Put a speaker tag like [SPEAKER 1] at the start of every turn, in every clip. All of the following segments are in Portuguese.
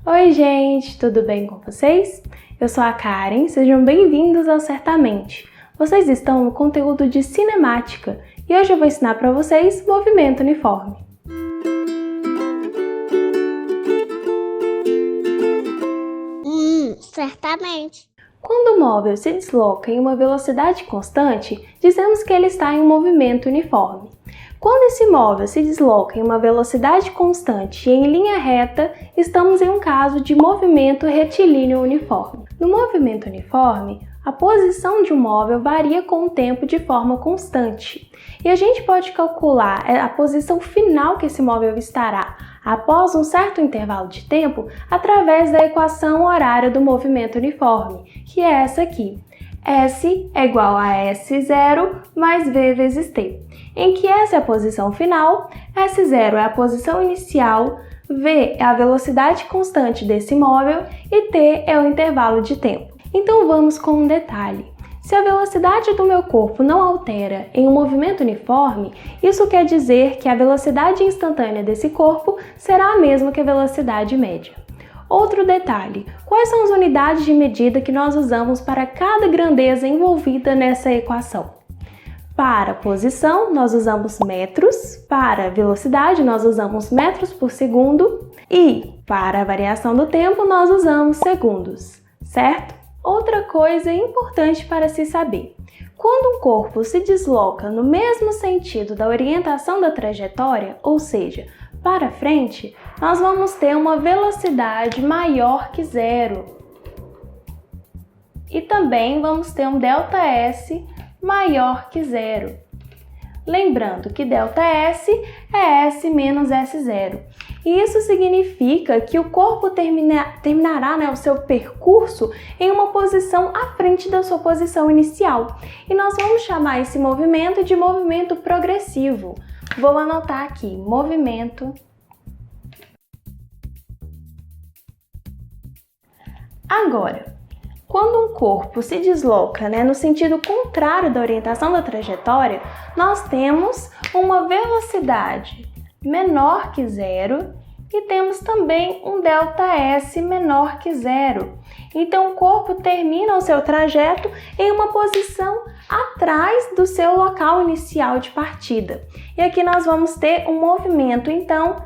[SPEAKER 1] Oi gente, tudo bem com vocês? Eu sou a Karen, sejam bem-vindos ao Certamente. Vocês estão no conteúdo de cinemática e hoje eu vou ensinar para vocês movimento uniforme.
[SPEAKER 2] Certamente.
[SPEAKER 1] Quando o móvel se desloca em uma velocidade constante, dizemos que ele está em um movimento uniforme. Quando esse móvel se desloca em uma velocidade constante e em linha reta, estamos em um caso de movimento retilíneo uniforme. No movimento uniforme, a posição de um móvel varia com o tempo de forma constante. E a gente pode calcular a posição final que esse móvel estará após um certo intervalo de tempo através da equação horária do movimento uniforme, que é essa aqui. S é igual a S0 mais V vezes T, em que S é a posição final, S0 é a posição inicial, V é a velocidade constante desse móvel e T é o intervalo de tempo. Então vamos com um detalhe. Se a velocidade do meu corpo não altera em um movimento uniforme, isso quer dizer que a velocidade instantânea desse corpo será a mesma que a velocidade média. Outro detalhe, quais são as unidades de medida que nós usamos para cada grandeza envolvida nessa equação? Para posição, nós usamos metros, para velocidade, nós usamos metros por segundo e para a variação do tempo, nós usamos segundos, certo? Outra coisa importante para se saber. Quando um corpo se desloca no mesmo sentido da orientação da trajetória, ou seja, para frente, nós vamos ter uma velocidade maior que zero. E também vamos ter um ΔS maior que zero. Lembrando que ΔS é S menos S0. E isso significa que o corpo terminará o seu percurso em uma posição à frente da sua posição inicial. E nós vamos chamar esse movimento de movimento progressivo. Vou anotar aqui, movimento. Agora, quando um corpo se desloca no sentido contrário da orientação da trajetória, nós temos uma velocidade menor que zero e temos também um ΔS menor que zero. Então, o corpo termina o seu trajeto em uma posição atrás do seu local inicial de partida. E aqui nós vamos ter um movimento, então,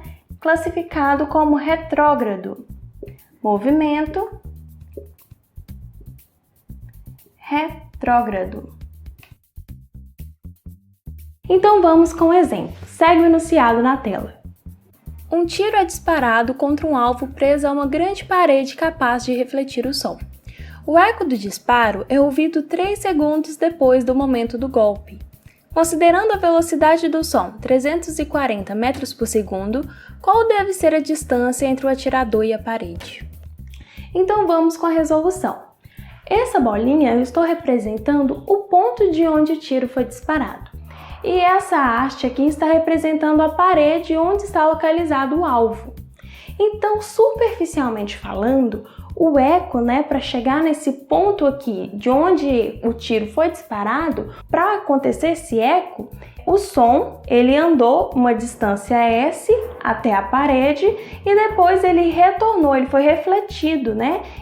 [SPEAKER 1] classificado como retrógrado. Movimento retrógrado. Então vamos com o exemplo. Segue o enunciado na tela. Um tiro é disparado contra um alvo preso a uma grande parede capaz de refletir o som. O eco do disparo é ouvido 3 segundos depois do momento do golpe. Considerando a velocidade do som, 340 metros por segundo, qual deve ser a distância entre o atirador e a parede? Então vamos com a resolução. Essa bolinha eu estou representando o ponto de onde o tiro foi disparado. E essa haste aqui está representando a parede onde está localizado o alvo. Então, superficialmente falando, o eco, para chegar nesse ponto aqui de onde o tiro foi disparado, para acontecer esse eco, o som, ele andou uma distância S até a parede e depois ele retornou, ele foi refletido,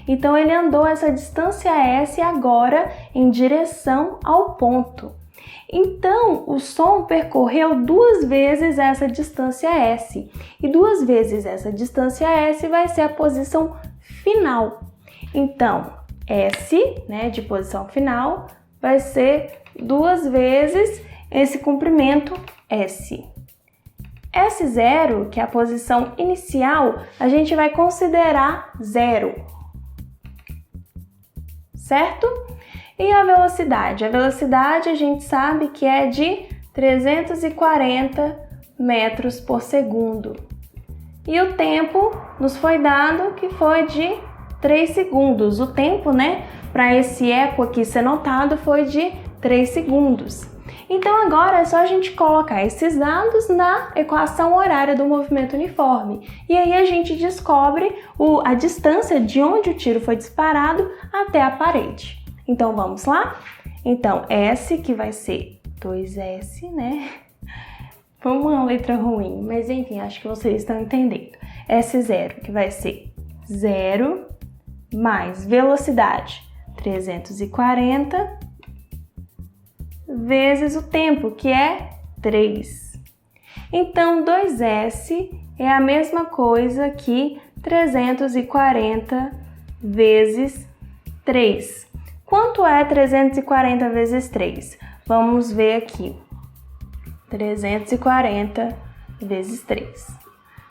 [SPEAKER 1] Então ele andou essa distância S agora em direção ao ponto. Então, o som percorreu 2 vezes essa distância S. E 2 vezes essa distância S vai ser a posição final. Então, S, de posição final, vai ser 2 vezes esse comprimento S. S0, que é a posição inicial, a gente vai considerar zero. Certo? E a velocidade? A velocidade a gente sabe que é de 340 metros por segundo. E o tempo nos foi dado que foi de 3 segundos. O tempo, para esse eco aqui ser notado foi de 3 segundos. Então agora é só a gente colocar esses dados na equação horária do movimento uniforme. E aí a gente descobre a distância de onde o tiro foi disparado até a parede. Então vamos lá? Então S, que vai ser 2S, Foi uma letra ruim, mas enfim, acho que vocês estão entendendo. S0, que vai ser 0 mais velocidade, 340, vezes o tempo, que é 3. Então, 2S é a mesma coisa que 340 vezes 3. Quanto é 340 vezes 3? Vamos ver aqui. 340 vezes 3.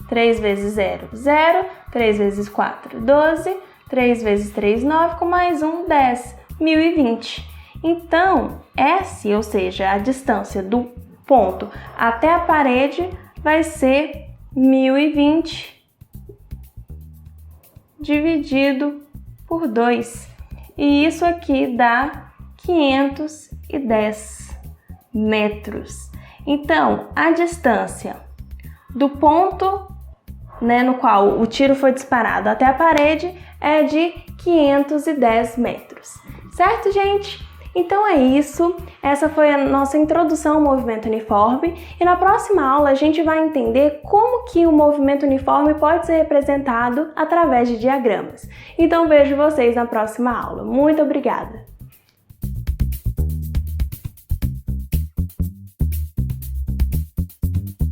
[SPEAKER 1] 3 vezes 0, 0. 3 vezes 4, 12. 3 vezes 3, 9. Com mais 1, 10. 1020. Então, S, ou seja, a distância do ponto até a parede, vai ser 1020 dividido por 2. E isso aqui dá 510 metros. Então, a distância do ponto, no qual o tiro foi disparado até a parede é de 510 metros. Certo, gente? Então é isso, essa foi a nossa introdução ao movimento uniforme e na próxima aula a gente vai entender como que o movimento uniforme pode ser representado através de diagramas. Então vejo vocês na próxima aula. Muito obrigada!